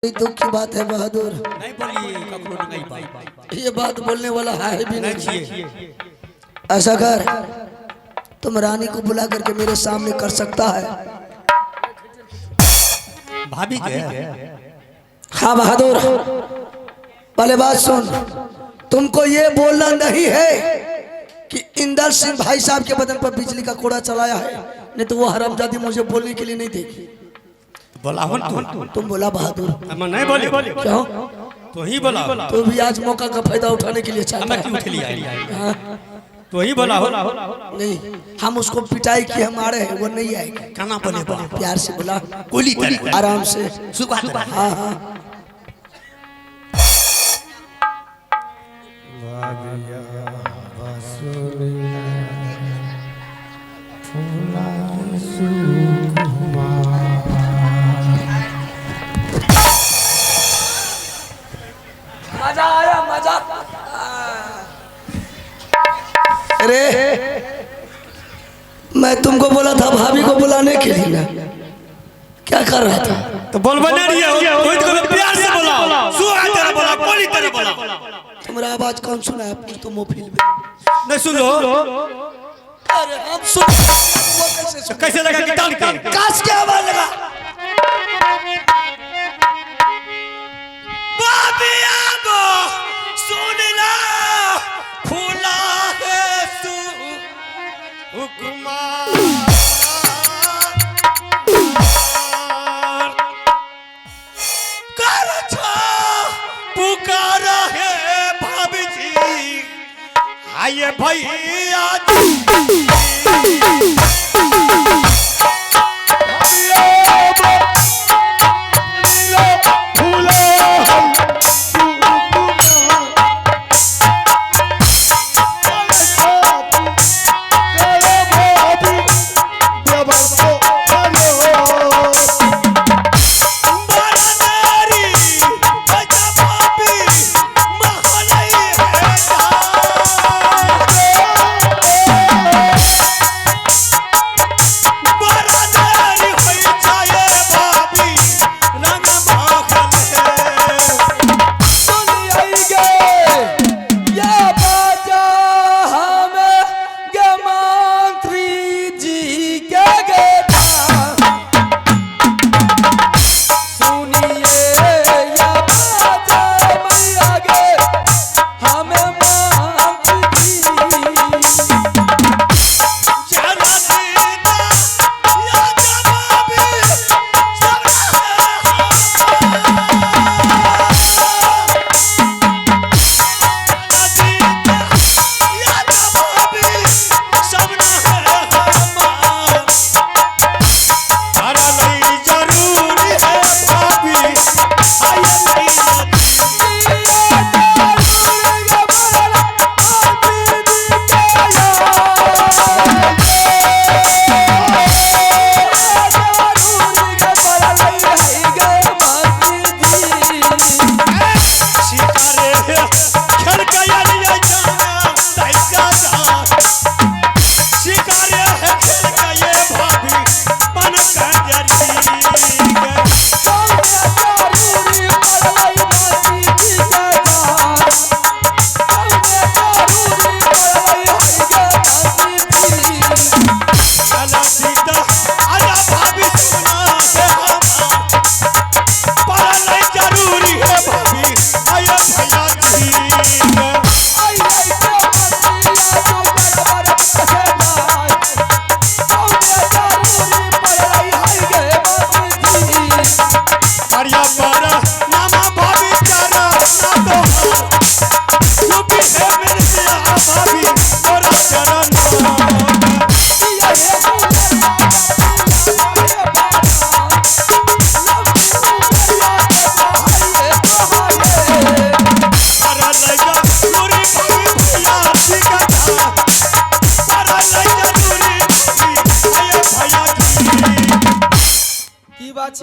दुख की बात है बहादुर, नहीं बोलिए कखनो नहीं बात ये बात बोलने वाला है भी नहीं नहीं। चाहिए। ऐसा कर, तुम रानी को बुला करके मेरे सामने कर सकता है? भाभी के हाँ बहादुर, पहले बात सुन, तुमको ये बोलना नहीं है कि इंदर सिंह भाई साहब के बदन पर बिजली का कोड़ा चलाया है, नहीं तो वो हरामजादी मुझे बोलने के लिए नहीं देगी। बोला हो तुम बोला बहादुर, हम नहीं बोले क्यों? तो ही बोला तो भी आज मौका का फायदा उठाने के लिए चाहता हमें क्यों उठ लिया है। हाँ, तो ही बोला हो नहीं, हम उसको पिटाई की हम आ रहे हैं, वो नहीं आएगी। खाना बोले प्यार से बोला, गोली तरह आराम से। सुबह हाँ हाँ, मजा आया मजा। अरे मैं तुमको बोला था भाभी को बुलाने के लिए ना, क्या कर रहा था? तो बोल बना रही है कोई तो प्यार से बोला सुबह तरह बोला गोली तरह बोला। तुम्हारा आवाज कौन सुना है? पूछ तो मोफिल में नहीं सुनो अरे हम सुन, वो कैसे सुन? कैसे लगा कि डाल के काश के आवाज लगा। भाभी आबो सुन ला फूला है तू हुक्मा पुकारा है भाभी जी आइए भैया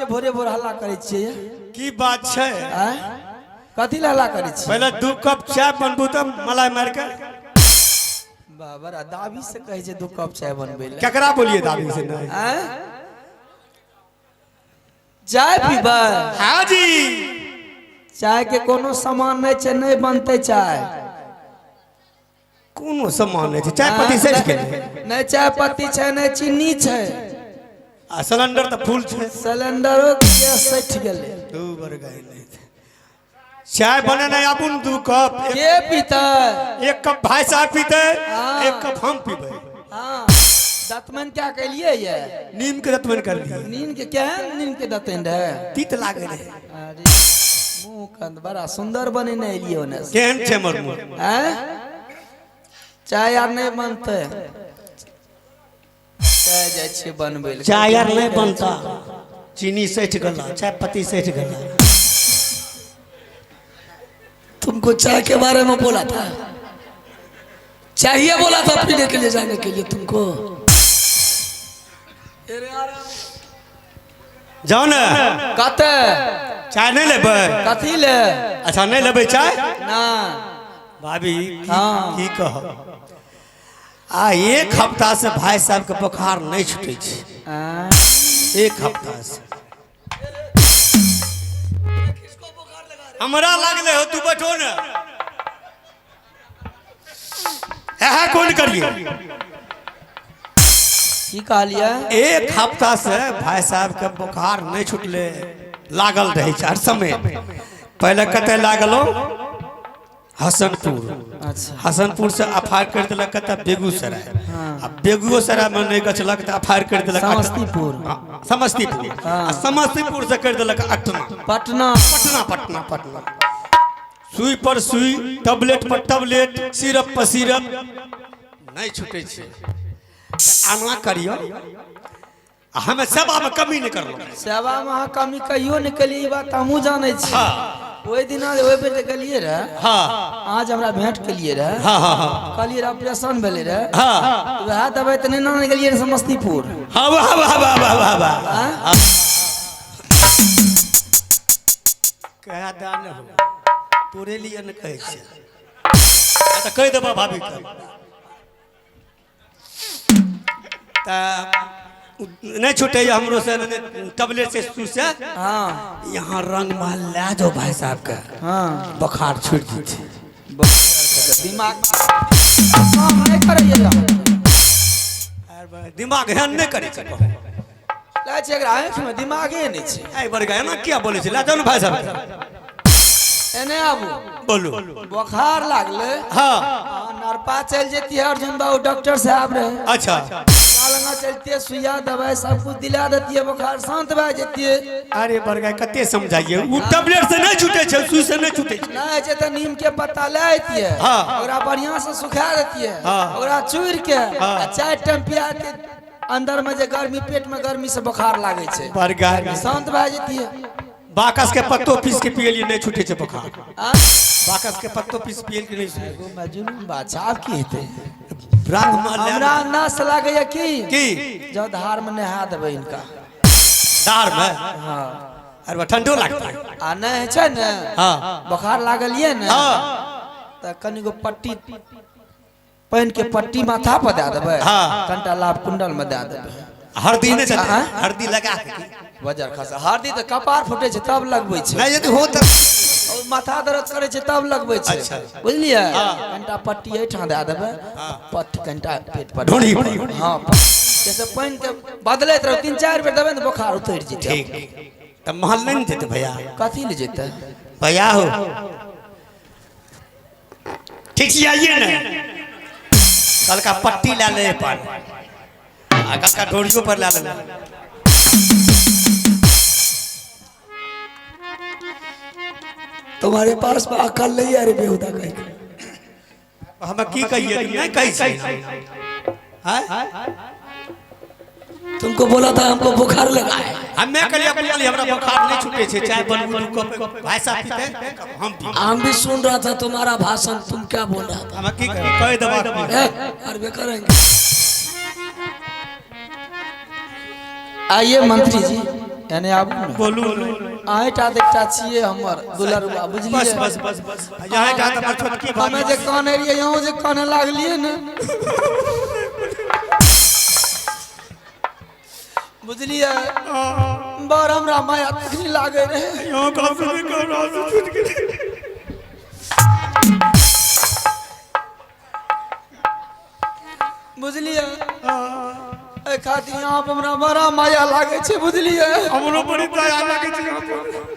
भोरे भोर हल्ला करे छिए की बात है? कथी ला हल्ला करे छिए? पहले 2 कप चाय बनबू तब मलाई मार के बाबा दाबी से कहे जे 2 कप चाय बनबे ले। केकरा बोलिए दाबी से नहीं? चाय पीबै? हाँ जी। चाय के कोनो सामान नहीं छै, नहीं बनते चाय। कोनो सामान नहीं चाय पत्ती सज गेलै। नहीं चाय पत्ती छै, नहीं चीनी छै, आ सिलेंडर तो फुल छै। सिलेंडरो के गैस सठ गेलै। दू बर गए नहीं चाय बने नहीं आबू 2 कप। के पीते? 1 कप भाई साहब पीते, हाँ। 1 कप हम पीबे। हाँ दतमन क्या कलिए ये? नीम के दतमन कर लिए। नीम के क्या है? नीम के दतन रहे तीत लागे रहे। अरे मुंह कंद बड़ा सुंदर बने नहीं लिए ओने से। केहन छे मोर मुंह? हैं? चाय यार नहीं बनते। चाय जाय छे बनबे ले। चाय यार नहीं बनता, चीनी सठ गला, चाय पत्ती सठ गला। तुमको चाय के बारे में बोला था, चाहिए बोला था पीने के लिए, जाने के लिए तुमको। जाओ ना कते चाय नहीं लेबे? कथी ले? अच्छा नहीं लेबे चाय ना भाभी। हाँ। की कह आ 1 हफ्ता से भाई साहब के बुखार नहीं छूटे छे। 1 हफ्ता से हमरा लागले हो। तू बैठो ना। है कौन करिए? की कहलिए? 1 हफ्ता से भाई साहब के बुखार नहीं छूटले, लागल रहे हर समय। पहले कते लागलो हसनपुर। अच्छा हसनपुर से अफार कर दिलक कते बेगूसराय। अब बेगूसराय में नहीं गछलक तो अफार कर दिलक समस्तीपुर। समस्तीपुर। आ समस्तीपुर से कर दिलक अटना। पटना पटना पटना पटना। सुई पर सुई, टैबलेट पर टैबलेट, सिरप पर सिरप नहीं छूटे छे। आना करियो, हमें सेवा में कमी नहीं करलो। सेवा में अहाँ कमी कहियो नहीं कलिए, ई बात हमहूँ जाने छी। ओहि दिन ओहि बेर गेलिए रहे। हाँ आज हमरा भेंट केलिए रहे। हाँ हाँ हाँ कहलिए रहे ऑपरेशन भेले रहे। हाँ वह दवाई तो नहीं लाने गेलिए रहे समस्तीपुर। हाँ वाह वाह वाह वाह वाह वाह। हाँ? कहा दान हो तोरे लिए न कहे छे। तो कह देबा भाभी ता नहीं छूटे हमरो से टैबलेट से सू से। हाँ यहाँ रंग महल ला दो भाई साहब का। हाँ बुखार छूट जीते। दिमाग काम नहीं करिए। दिमाग हैन नहीं करे छे। ला छै एकरा आँख में दिमागे नहीं छै। आई बर गया ना क्या बोले छे? ला जाओ ना भाई साहब। एने आबू बोलो। बुखार लागले। हाँ नरपा चल जेती अर्जुन बाबू डॉक्टर साहब रहे। अच्छा कालंगा चलती सुइया दवाई सब कुछ दिला देती, बुखार शांत भए जेती। अरे बरगा कते समझाइए, वो टैबलेट से नहीं छूटे छे, सुई से नहीं छूटे छे। नहीं छै तो नीम के पत्ता ले आती है। हाँ। ओकरा बढ़िया से सुखा देती है। हाँ। ओकरा चूर के हाँ। 4 टाइम पिया के अंदर में जे गर्मी, पेट में गर्मी से बुखार लागे छै, बरगा शांत भए जेती है। बाकस के पत्तो पीस के पियलिए नहीं छूटे छे बुखार। हाँ? बाकस के पत्तो पीस पियल के नहीं छूटे। एगो मजनू बादशाह की हेते। रंग महल हमरा नाश लागे की जो धार में नहा देबे इनका। दार में। हाँ अरे ठंडो लगता है। आ नहीं छै ने। हाँ बुखार लागल ये ने। हाँ तो कनी गो पट्टी पहन के पट्टी माथा पर दे देबे। हाँ। कंटा लाभ कुंडल में दे देबे। हल्दी नहीं चलते, हाँ? हल्दी लगा के। वजर खसा हरदी तो कपार फूटे छै तब लगबै छै। नहीं यदि हो तो और माथा दर्द करे छै तब लगबै छै। अच्छा। बुझलिए? हाँ। कंटा पट्टी एठा दे देबे। पट्टी कंटा पेट पर ढोड़ी पर। हाँ जैसे पानी के बदलैत रहो 3-4 बेर देबे ने बुखार उतर जेतै। ठीक तब महल नहीं देते भैया। कथी ले जेतै? भैया हो ठीक से आइए ना। कल का पट्टी ला ले पर कल का ढोड़ियों पर ला ले। तुम्हारे पास में अकल नहीं है रे बेहुदा कहीं। हम की कहिए नहीं कही से। तुमको बोला था हमको बुखार लगा है। हमें कलिया बोली हमरा बुखार नहीं छूटे छे। चाय बनबू को भाई साहब पीते हम भी सुन रहा था तुम्हारा भाषण। तुम क्या बोल रहा था? हम की कह दबा अरे करेंगे। आइए मंत्री जी यानी आप बोलू आटा देखता छिए हमर दुलरुआ बुझलिए। बस बस बस बस यहाँ जा त छोटकी भाभी हमें जे कान एरिए यहाँ जे कान लागलिए ने बुझलिए। बार हमरा माया तखनी लागे रहे यहाँ का सुने का राज छूट गए बुझलिए ए खातिर यहाँ पर हमरा बड़ा माया लागे छे बुझलिए हमरो बड़ी दया लागे छै यहाँ पर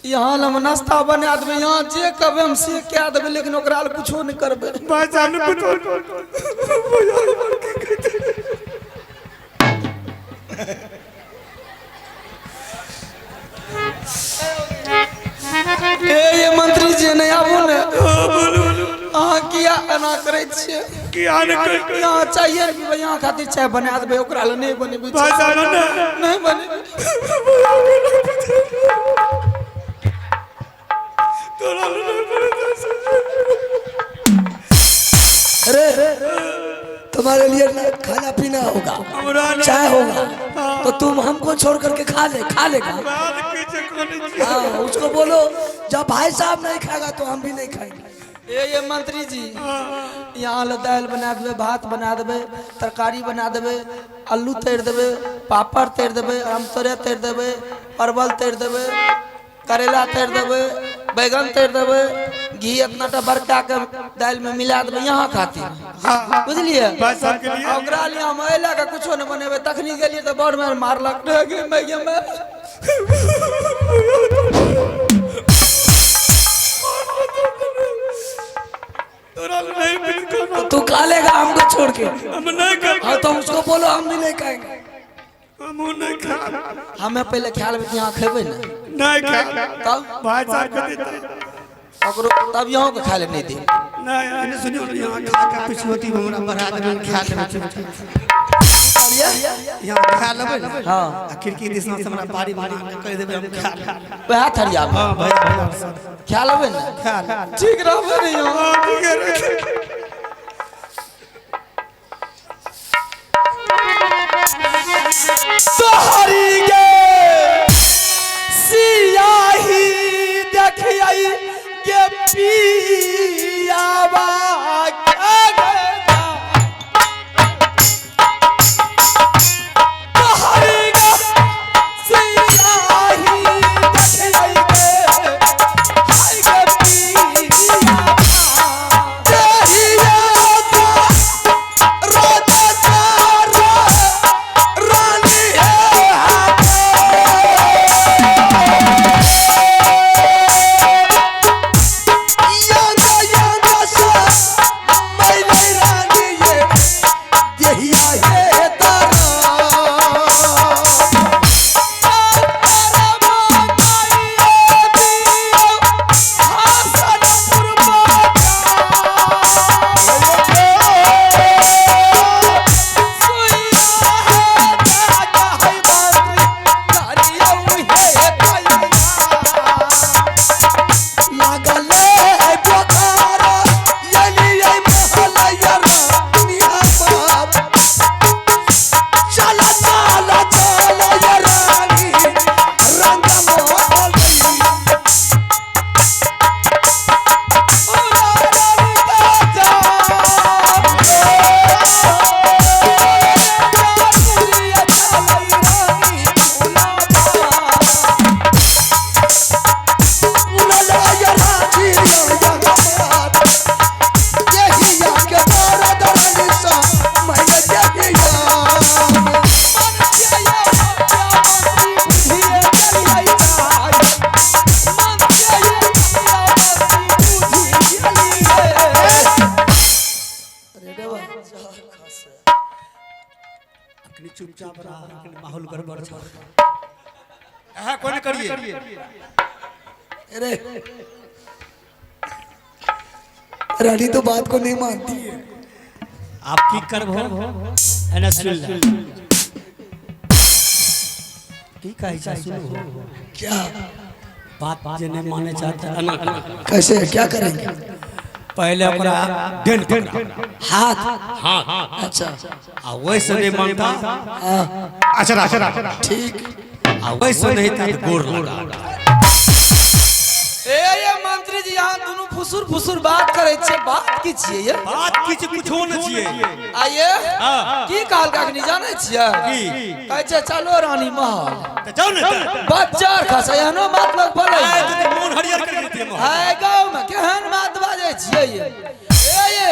यहाँ हम नाश्ता बना देबे यहाँ जे कहबे हम से क्या देबे लेकिन ओकरा ल कुछो नहीं करबे बाजा ने कुछो ये मंत्री जी नहीं आबू ने अहाँ किया एना करे छिए किया ने कर यहाँ चाहिए कि यहाँ खातिर चाय बना देबे ओकरा ल नहीं बनेबे बाजा ने नहीं बनेबे तोरा अरे तुम्हारे लिए ना खाना पीना होगा चाय होगा तो तुम हमको छोड़ करके खा लेगा हाँ उसको बोलो जब भाई साहब नहीं खाएगा तो हम भी नहीं खाएंगे ये मंत्री जी यहाँ लो दाल बना देवे भात बना देवे तरकारी बना देवे आलू तैर देवे पापड़ तैर देवे आमतोरे तैर देवे परवल तैर देवे करेला तैर देवे बैगन तैर देवे घी इतना बड़का के दाल में मिला देवे यहाँ खाती बुझलिए ओकरा लिए हम अला के कुछो नहीं बनेबे तखनी गेलिए तो बड़ में मारलक तू खा लेगा हमको छोड़ के हम नहीं कर हाँ तो उसको बोलो हम भी नहीं खाएंगे हम नहीं खा हमें पहले ख्याल में यहाँ खेबे ना नहीं खा तब भाई साहब को देता ओकरो तब यहाँ के खाए नहीं दे नहीं इन्हें सुनियो यहाँ खा का कुछ होती हमरा बढ़ा दे खा ले यहाँ खा लेबे हाँ खिड़की दिस से हमरा बारी कर देबे हम खा वह थरिया में हां भाई खा लेबे ना खा ठीक रहबे नहीं यहाँ ठीक है तोहरी गे सियाही देखियै के पियावा तोहरी गे सियाही देखियै के पियावा देहिया चुपचाप रहा माहौल गड़बड़ छ एहा कोन करिए अरे रानी तो बात को नहीं मानती है आप की करबो एना सुन की कहि छ सुनो क्या बात जे नहीं माने चाहता एना कैसे क्या करेंगे पहले ओकरा डेन हाथ हां अच्छा आ वैसे नहीं मानता अच्छा ठीक आ वैसे नहीं था गोर लगा ए ये मंत्री जी यहाँ दोनों फुसुर फुसुर बात करे छे, बात की छिए ये? बात किछ कुछो न छिए। आइए हां की कहल का नहीं जाने छिए? की कहै छे चलो रानी महल। त जाओ न त बच्चा खस एहनो बात लोग बोले आय तो मन हरियर कर देते हम। हाय गांव में केहन बात बाजे छिए ये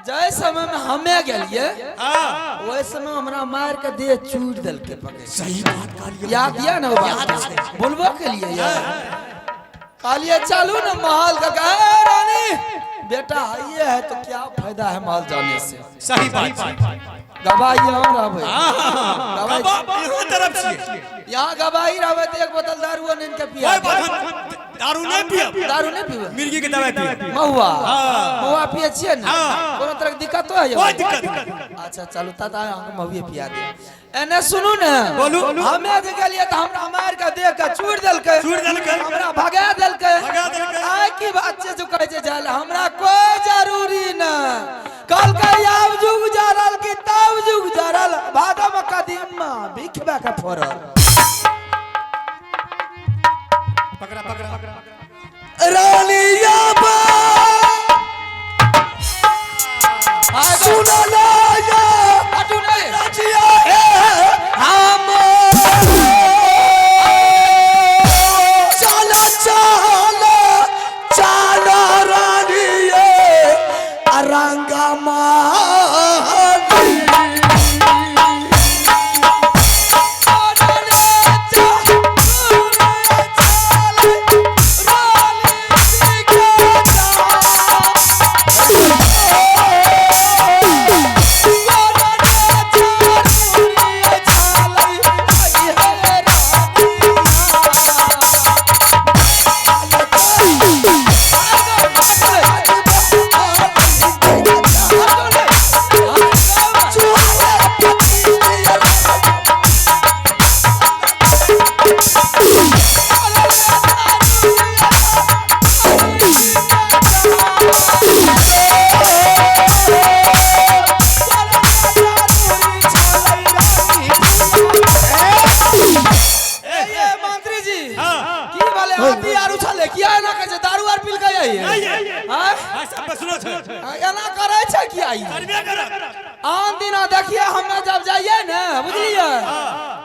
जय समय में हमें गेलिए हां ओए समय हमरा मार के देह चूड़ देल के पकड़। सही बात कहलिए। याद किया ना वो बात बोलबो के लिए यार कालिए चलू ना महल का रानी बेटा ये है तो क्या फायदा है महल जाने से। सही बात। गवाही हम रहबे गवाही यहाँ तरफ से यहाँ गवाही रहबे तो एक बोतल दारू ने इनके पिया दारू नहीं पियब। दारू नहीं पीबे मिर्गी के दवाई पियब। महुआ महुआ पिए छिए ना हाँ। कोनो तरह के दिक्कत तो है कोई दिक्कत। अच्छा चलू ता हमको महुए पिया दे। एने सुनू ना बोलू हमें जे गेलिए त हमरा मार के देह के चूड़ देलके हमरा भगा देलके आय की बात छै जो कहै छै जाल हमरा कोई जरूरी ना कल के आब जुग जारल की तब जुग जारल भागा में कदीमा बिखबा के फोरल। पकड़ा पकड़ा रानिया बा सुनला या हटू नहीं रजिया है हम चला चला चला रानिए रंगा आन दिना देखिए हमें जब जाइए ना बुझलिए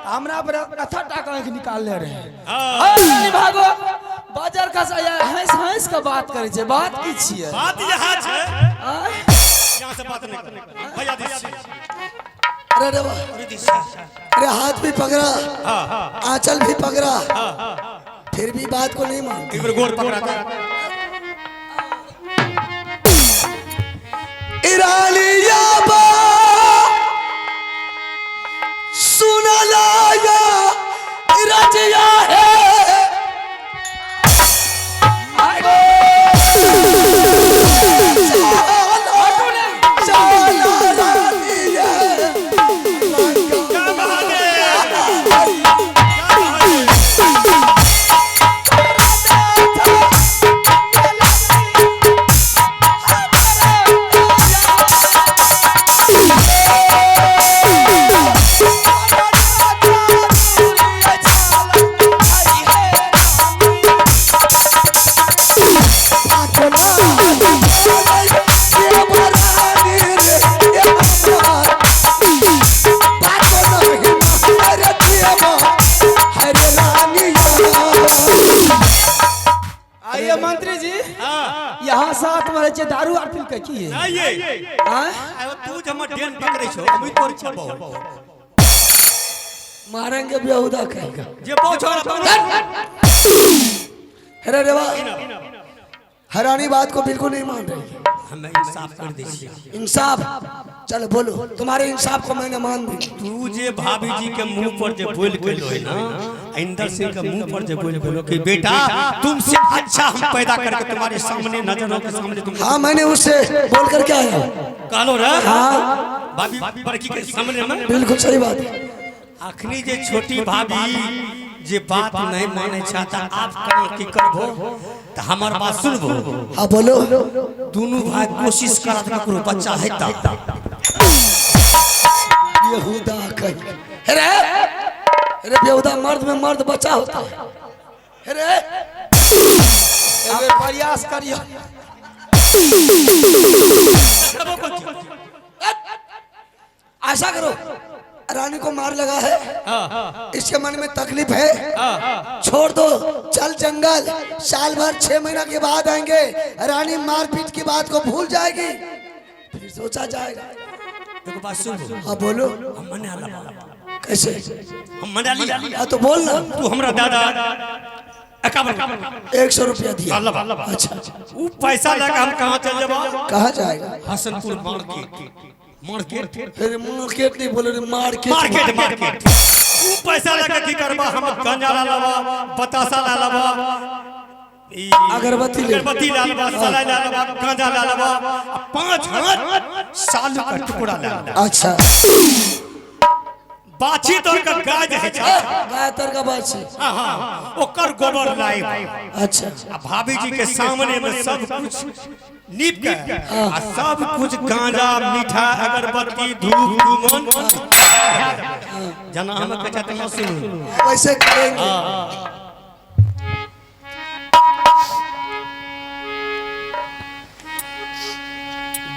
हमरा पर कथा टाका निकाल ले रहे भागो बाजार का हंस हंस के बात करे छे। बात की छिए? बात यहाँ छै यहाँ से बात नहीं कर भैया दिस से। अरे देवा अरे हाथ भी पकड़ा आंचल भी पकड़ा फिर भी बात को नहीं मानते। एक बार गोर पकड़ा था इरालिया बा सुनला या रजिया है मंत्री जी यहाँ साथ में रहे दारू आर पी के की है नहीं आयो तू जब डेन पकड़े छो अभी तोर छबो मारेंगे बेहुदा कहेगा जे पहुंचो अरे देवा हरानी बात को बिल्कुल नहीं मान रही। हमें इंसाफ कर दीजिए। इंसाफ चलो बोलो तुम्हारे इंसाफ को मैंने मान दी। तू जे भाभी जी के मुंह पर जे बोल के लो है ना इंदर सिंह के मुंह पर जे बोल के लो कि बेटा तुमसे अच्छा हम पैदा करके तुम्हारे सामने नजरों के सामने तुम। हाँ मैंने उससे बोल कर क्या आया कहलो रे हाँ भाभी बड़की के सामने में बिल्कुल सही बात है। अखनी जे छोटी भाभी जे बात नहीं माने चाहता आप कने की करबो त हमर बात सुनबो। हाँ बोलो दोनों भाई कोशिश करत करो बच्चा है ता बेहुदा कही अरे अरे बेहुदा मर्द में मर्द बच्चा होता है। अरे अबे प्रयास प्रयास करियो। ऐसा करो, रानी को मार लगा है, इसके मन में तकलीफ है, छोड़ दो, चल जंगल। साल भर 6 महीना के बाद आएंगे, रानी मारपीट की बात को भूल जाएगी, फिर सोचा जाएगा। देखो बात सुन। हाँ बोलो। हम मने आला कैसे? हम मने आली। हाँ तो बोल ना। तू हमरा दादा 100 रुपया दिया। अल्लाह। अच्छा, वो पैसा लेकर हम कहाँ चल जाबा? कहाँ जाएगा? हसनपुर मार्केट। फिर मार्केट नहीं बोलो, मार्केट। वो पैसा लेकर की करबा? हम गंजा ला लबा, बतासा ला लबा, अगरबत्ती ला लबा, सलाई ला लबा, गंजा ला लबा, 5 हाथ साल का टुकड़ा ला लबा। अच्छा, बाछी तोर का गाय है छा, गाय तर का बाछी। हां ओकर गोबर लाई। अच्छा, भाभी जी के सामने में सब कुछ नीप के आ सब कुछ गांजा, मीठा, अगरबत्ती, धूप, धूमन जना हम कहते हैं सुन वैसे करेंगे।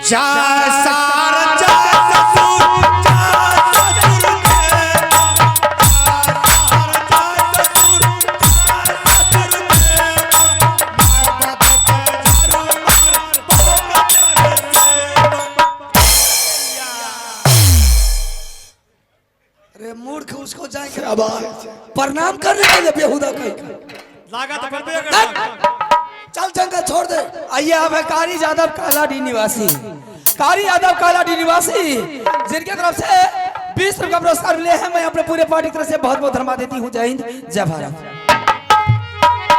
जा सार जा ससुर मूर्ख, उसको जाएंगे अब प्रणाम करने के लिए बेहुदा कहीं लागत करबे कर। चल जंगल छोड़ दे। आइए अब है कारी यादव कालाडी निवासी, कारी यादव कालाडी निवासी, जिनके तरफ से 20 रुपये का पुरस्कार मिले हैं। मैं अपने पूरे पार्टी की तरफ से बहुत बहुत धन्यवाद देती हूँ। जय हिंद, जय भारत।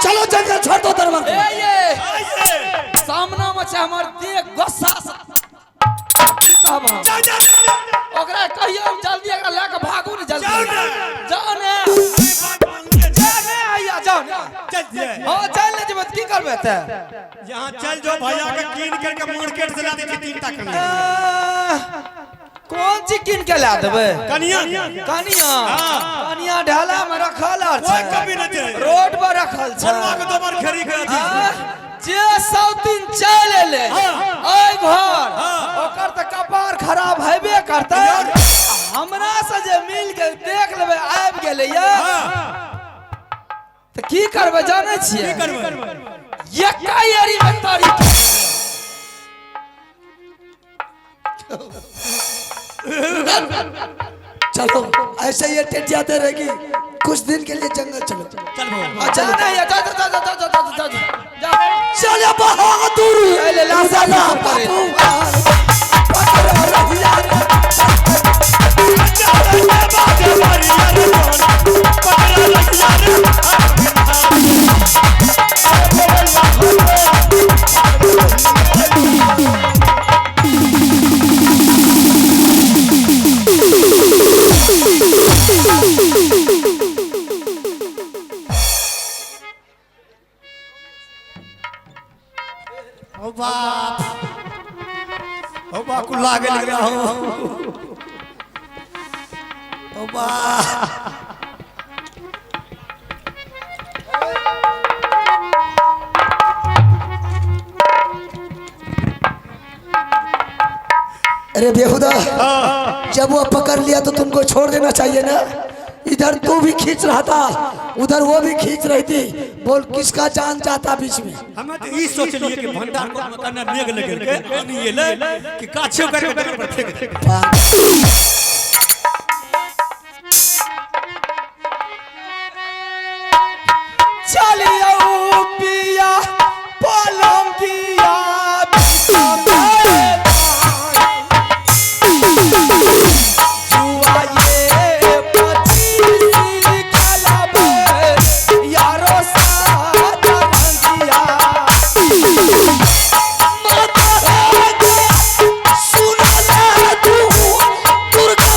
चलो जंगल छोड़ दो दरबार। सामना में हमार देख गुस्सा ओकरा कहियो जल्दी एकरा लेके भागू ने, जल्दी जाओ ने, आइया जाओ ने। हां चल ले जब की करबे त यहां चल जो भैया के कीन करके मार्केट से ला दे 3 टा कनिया। कौन ची किन के ला देबे? कनिया कनिया ढाला में रखल है, कोई कभी न जाए, रोड पर रखल छै। बनवा के दोबार खरी के अथी जे 100 दिन चल ले ओइ घर ओकर त कपार खराब हेबे करतै। हमरा से जे मिल के देख लेबे आबि गेलै या त की करबे जानै छियै? की करबे? एकाएरी में तारीख चलो ऐसे ये टेटियाते रहेगी कुछ दिन के लिए। जंगल चलो चल भो अच्छा नहीं जा चल बहादुर ले लासा ना करे। ओ बाप को लागे लग रहा हो। ओ बा अरे बेहुदा, जब वो पकड़ लिया तो तुमको छोड़ देना चाहिए ना। इधर तू भी खींच रहा था, उधर वो भी खींच रही थी। बोल किसका जान जाता बीच में? हमें तो ई सोच लिए कि भंडार को मकान मेघ लगे के पानी ये ले कि काछे करके डर पर फेंक दे। चलियो पिया पलम किया दुर्गा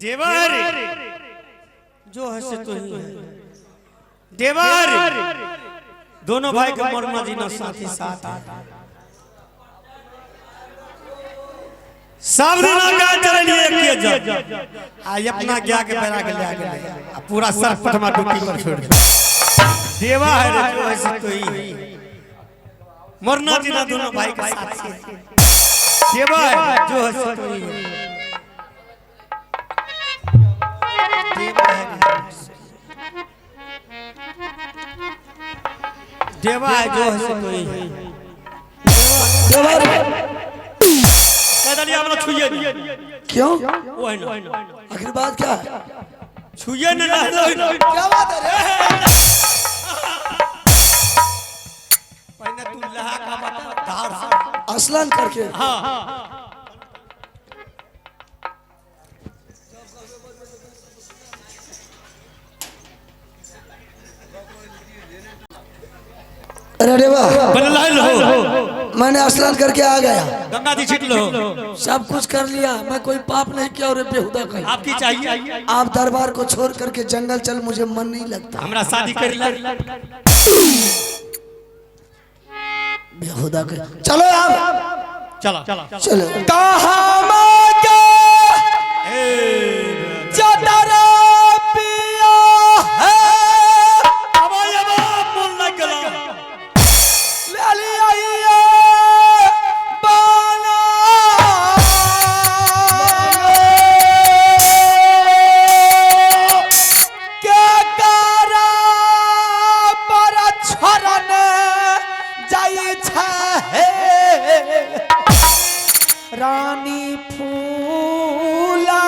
देवर जो है से तो ही है देवर दोनों भाई का मरना जीना साथ ही साथ है सब दिन का चलिए के जब आज अपना क्या के पैरा के ले आगे पूरा सर पटमा डुबकी पर छोड़ दे देवा है रे जो है से तो ही मरना जीना दोनों भाई का साथ ही देवा है जो है से तो ही देवा है जो है से तो ही छुए क्यों वो है ना आखिर बात क्या है छुए ना क्या बात है रे पहले तू लहा का बता धार असलन करके हां अरे रे वाह बनलाल हो मैंने असलन करके आ गया गंगा जी छिट लो सब कुछ कर लिया मैं कोई पाप नहीं किया और बेहुदा कहीं आपकी चाहिए आप दरबार को छोड़ करके जंगल चल मुझे मन नहीं लगता हमरा शादी कर ला बेहुदा के चलो आप चलो चलो कहाँ मांगे चदरा पिया है अब बोल ना गला ले लिया ये बाना क्या करा पर छरन जाई छे रानी फूला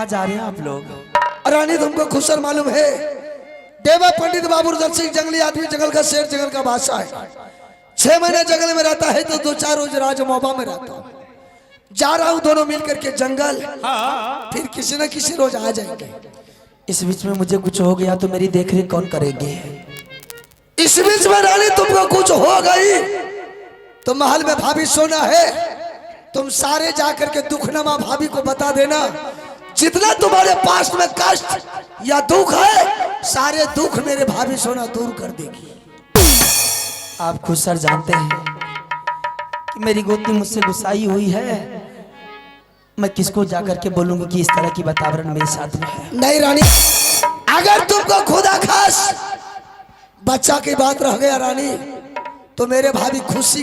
जा रहे हैं आप लोग? रानी तुमको खुशर मालूम है देवा पंडित बाबू सिंह जंगली आदमी जंगल का शेर जंगल का बादशाह है 6 महीने जंगल में रहता है तो 2-4 रोज राज मोबा में रहता हूँ जा रहा हूँ दोनों मिलकर के जंगल फिर किसी न किसी रोज आ जाएंगे इस बीच में मुझे कुछ हो गया तो मेरी देखरेख कौन करेंगे? इस बीच में रानी तुमको कुछ हो गई तो महल में भाभी सोना है तुम सारे जाकर के दुखनमा भाभी को बता देना जितना तुम्हारे पास में कष्ट या दुख है सारे दुख मेरे भाभी सोना दूर कर देगी। आप खुद सर जानते हैं कि मेरी गोतनी मुझसे गुस्साई हुई है मैं किसको जाकर के बोलूंगी कि इस तरह की वातावरण मेरे साथ में है? नहीं रानी अगर तुमको खुदा खास बच्चा की बात रह गया रानी तो मेरे भाभी खुशी